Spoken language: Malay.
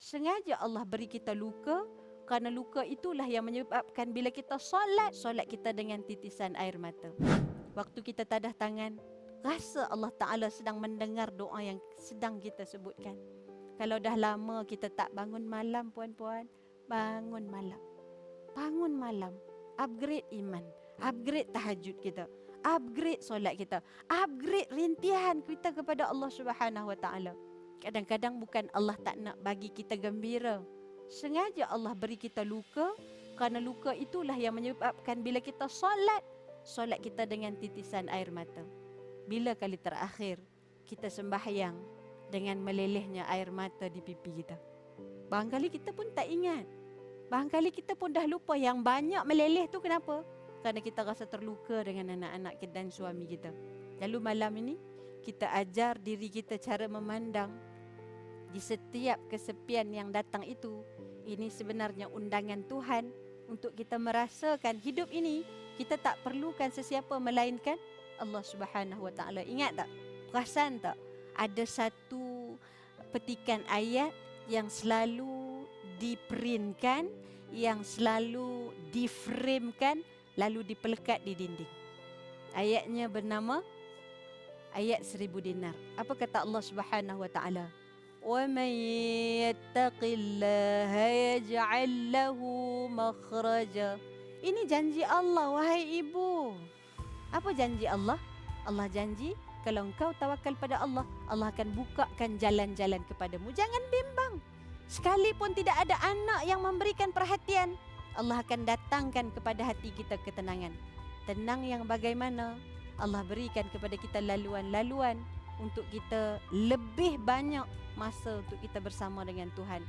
Sengaja Allah beri kita luka, kerana luka itulah yang menyebabkan bila kita solat kita dengan titisan air mata. Waktu kita tadah tangan, rasa Allah Ta'ala sedang mendengar doa yang sedang kita sebutkan. Kalau dah lama kita tak bangun malam, puan-puan, bangun malam. Bangun malam, upgrade iman, upgrade tahajud kita, upgrade solat kita, upgrade rintihan kita kepada Allah Subhanahu Wa Ta'ala. Kadang-kadang bukan Allah tak nak bagi kita gembira. Sengaja Allah beri kita luka, kerana luka itulah yang menyebabkan bila kita solat kita dengan titisan air mata. Bila kali terakhir kita sembahyang dengan melelehnya air mata di pipi kita? Barangkali kita pun tak ingat. Barangkali kita pun dah lupa yang banyak meleleh tu kenapa? Kerana kita rasa terluka dengan anak-anak kita dan suami kita. Lalu malam ini kita ajar diri kita cara memandang di setiap kesepian yang datang itu. Ini sebenarnya undangan Tuhan untuk kita merasakan hidup ini kita tak perlukan sesiapa melainkan Allah Subhanahu Wa Ta'ala. Ingat tak? Perasan tak? Ada satu petikan ayat yang selalu diprintkan, yang selalu diframekan, lalu dipelekat di dinding. Ayatnya bernama ayat 1000 dinar. Apa kata Allah Subhanahu Wa Ta'ala? وَمَنْ يَتَّقِ اللَّهَ يَجْعَلْ لَهُ مَخْرَجًا. Ini janji Allah, wahai ibu. Apa janji Allah? Allah janji kalau engkau tawakal pada Allah, Allah akan bukakan jalan-jalan kepadamu. Jangan bimbang. Sekalipun tidak ada anak yang memberikan perhatian, Allah akan datangkan kepada hati kita ketenangan. Tenang yang bagaimana? Allah berikan kepada kita laluan-laluan untuk kita lebih banyak masa untuk kita bersama dengan Tuhan.